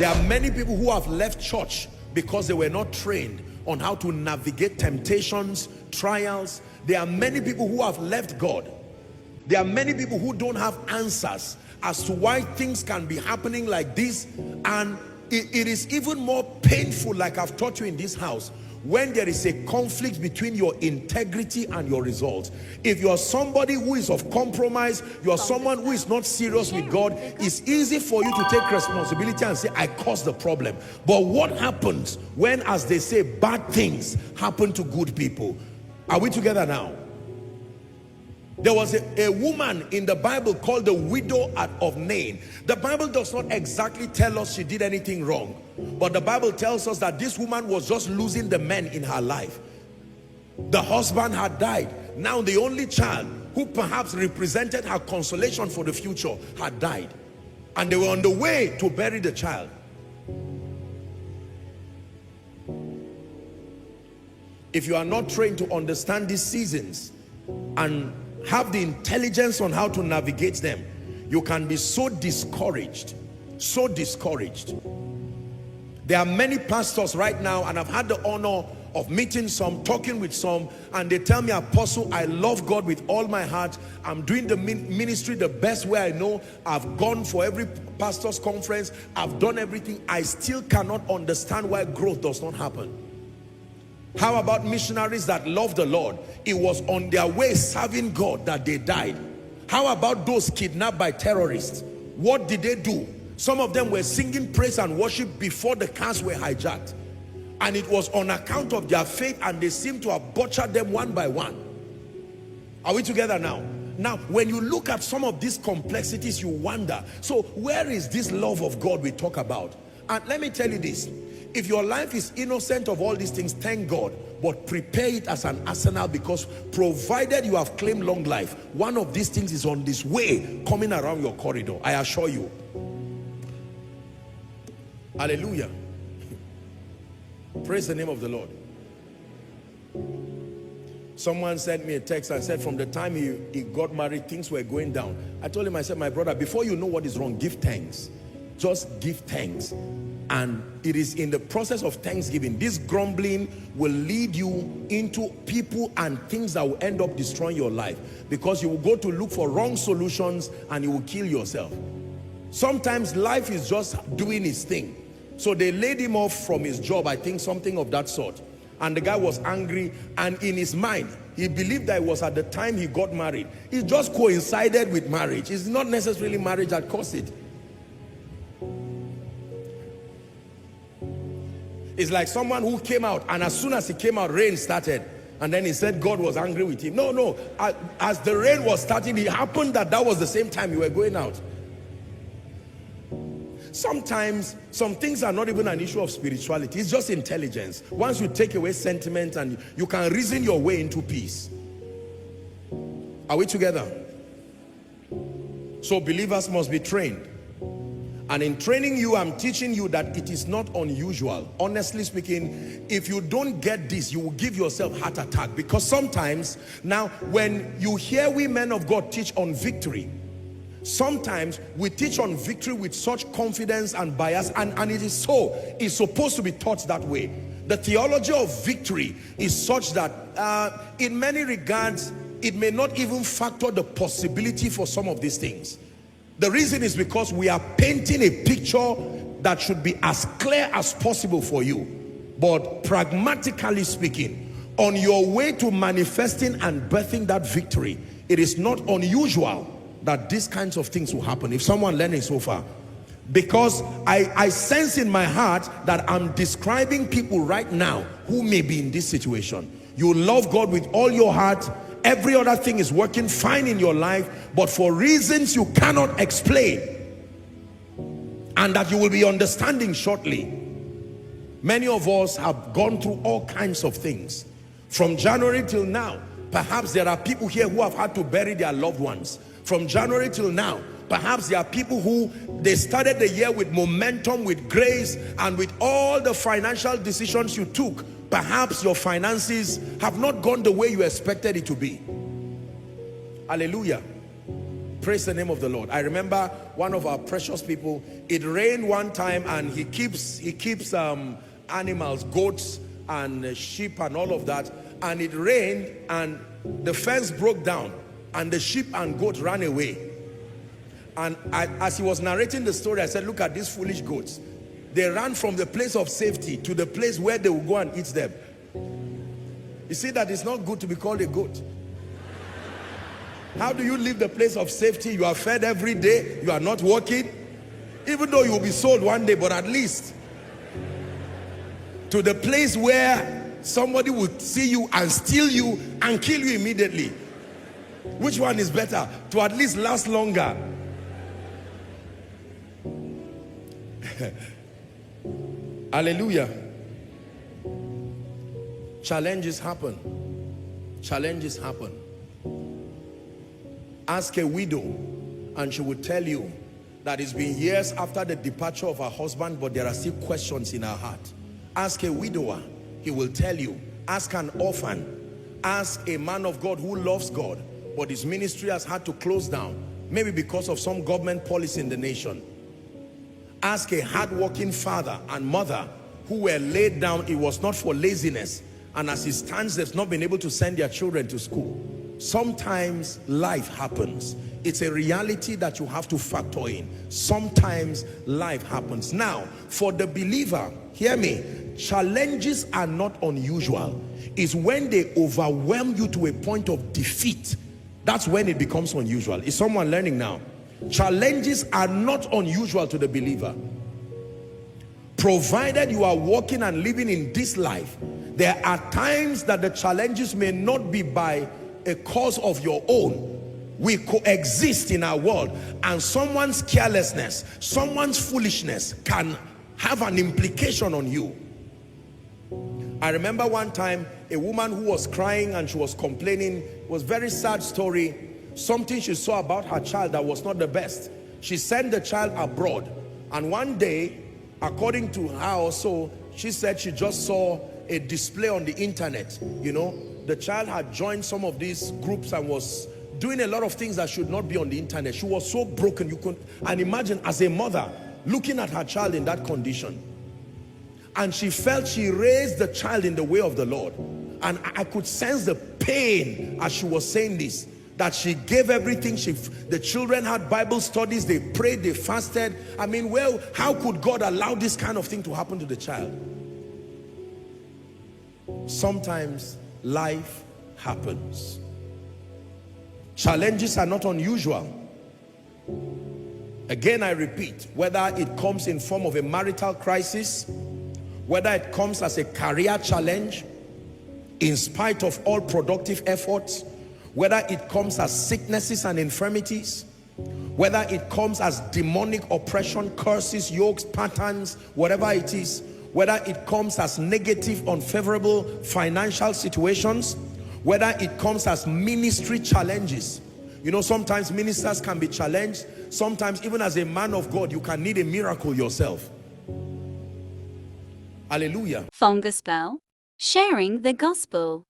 There are many people who have left church because they were not trained on how to navigate temptations, trials. There are many people who have left God. There are many people who don't have answers as to why things can be happening like this. And it is even more painful, like I've taught you in this house, when there is a conflict between your integrity and your results. If you are somebody who is of compromise, you are someone who is not serious with God, it's easy for you to take responsibility and say, I caused the problem. But what happens when, as they say, bad things happen to good people? Are we together now? There was a woman in the Bible called the widow of Nain. The Bible does not exactly tell us she did anything wrong, but the Bible tells us that this woman was just losing the men in her life. The husband had died. Now the only child, who perhaps represented her consolation for the future, had died. And they were on the way to bury the child. If you are not trained to understand these seasons and have the intelligence on how to navigate them, you can be so discouraged, so discouraged. There are many pastors right now, and I've had the honor of meeting some, talking with some, and they tell me, Apostle, I love God with all my heart. I'm doing the ministry the best way I know. I've gone for every pastor's conference. I've done everything. I still cannot understand why growth does not happen. How about missionaries that love the Lord? It was on their way serving God that they died. How about those kidnapped by terrorists? What did they do? Some of them were singing praise and worship before the cars were hijacked. And it was on account of their faith, and they seem to have butchered them one by one. Are we together now? Now, when you look at some of these complexities, you wonder, so where is this love of God we talk about? And let me tell you this. If your life is innocent of all these things, thank God, but prepare it as an arsenal, because provided you have claimed long life, one of these things is on this way coming around your corridor, I assure you. Hallelujah. Praise the name of the Lord. Someone sent me a text and said from the time he got married, things were going down. I told him, I said, my brother, before you know what is wrong, give thanks. Just give thanks. And it is in the process of thanksgiving, this grumbling will lead you into people and things that will end up destroying your life, because you will go to look for wrong solutions and you will kill yourself. Sometimes life is just doing its thing. So they laid him off from his job, I think something of that sort. And the guy was angry, and in his mind, he believed that it was at the time he got married. It just coincided with marriage. It's not necessarily marriage that caused it. It's like someone who came out, and as soon as he came out, rain started. And then he said God was angry with him. No. As the rain was starting, it happened that was the same time you were going out. Sometimes, some things are not even an issue of spirituality. It's just intelligence. Once you take away sentiment, and you can reason your way into peace. Are we together? So believers must be trained. And in training you, I'm teaching you that it is not unusual. Honestly speaking, if you don't get this, you will give yourself heart attack. Because sometimes, now, when you hear we men of God teach on victory, sometimes we teach on victory with such confidence and bias, and it is so. It's supposed to be taught that way. The theology of victory is such that in many regards, it may not even factor the possibility for some of these things. The reason is because we are painting a picture that should be as clear as possible for you. But pragmatically speaking, on your way to manifesting and birthing that victory, it is not unusual that these kinds of things will happen. If someone learning so far, because I sense in my heart that I'm describing people right now who may be in this situation. You love God with all your heart. Every other thing is working fine in your life, but for reasons you cannot explain, and that you will be understanding shortly. Many of us have gone through all kinds of things. From January till now, perhaps there are people here who have had to bury their loved ones. From January till now, perhaps there are people who, they started the year with momentum, with grace, and with all the financial decisions you took, perhaps your finances have not gone the way you expected it to be. Hallelujah. Praise the name of the Lord. I remember one of our precious people, it rained one time and he keeps animals, goats and sheep and all of that, and it rained and the fence broke down and the sheep and goat ran away. And as he was narrating the story, I said, look at these foolish goats. They ran from the place of safety to the place where they will go and eat them. You see that it's not good to be called a goat. How do you leave the place of safety? You are fed every day, you are not working, even though you will be sold one day, but at least to the place where somebody will see you and steal you and kill you immediately. Which one is better? To at least last longer. Hallelujah. Challenges happen. Challenges happen. Ask a widow and she will tell you that it's been years after the departure of her husband, but there are still questions in her heart. Ask a widower, he will tell you. Ask an orphan. Ask a man of God who loves God, but his ministry has had to close down, maybe because of some government policy in the nation. Ask a hard-working father and mother who were laid down. It was not for laziness, and as it stands, they've not been able to send their children to school. Sometimes life happens. It's a reality that you have to factor in. Sometimes life happens. Now, for the believer, hear me, challenges are not unusual. It's when they overwhelm you to a point of defeat. That's when it becomes unusual. Is someone learning now? Challenges are not unusual to the believer. Provided you are walking and living in this life, there are times that the challenges may not be by a cause of your own. We coexist in our world, and someone's carelessness, someone's foolishness can have an implication on you. I remember one time a woman who was crying and she was complaining. It was a very sad story. Something she saw about her child that was not the best. She sent the child abroad, and one day, according to her also, she said she just saw a display on the internet. You know, the child had joined some of these groups and was doing a lot of things that should not be on the internet. She was so broken. You could, and imagine as a mother looking at her child in that condition, and she felt she raised the child in the way of the Lord. And I could sense the pain as she was saying this, that she gave everything. The children had Bible studies, they prayed, they fasted. I mean, well, how could God allow this kind of thing to happen to the child? Sometimes life happens. Challenges are not unusual. Again, I repeat, whether it comes in form of a marital crisis, whether it comes as a career challenge, in spite of all productive efforts, whether it comes as sicknesses and infirmities, whether it comes as demonic oppression, curses, yokes, patterns, whatever it is, whether it comes as negative, unfavorable financial situations, whether it comes as ministry challenges. You know, sometimes ministers can be challenged. Sometimes even as a man of God, you can need a miracle yourself. Hallelujah. Fungus Bell, sharing the gospel.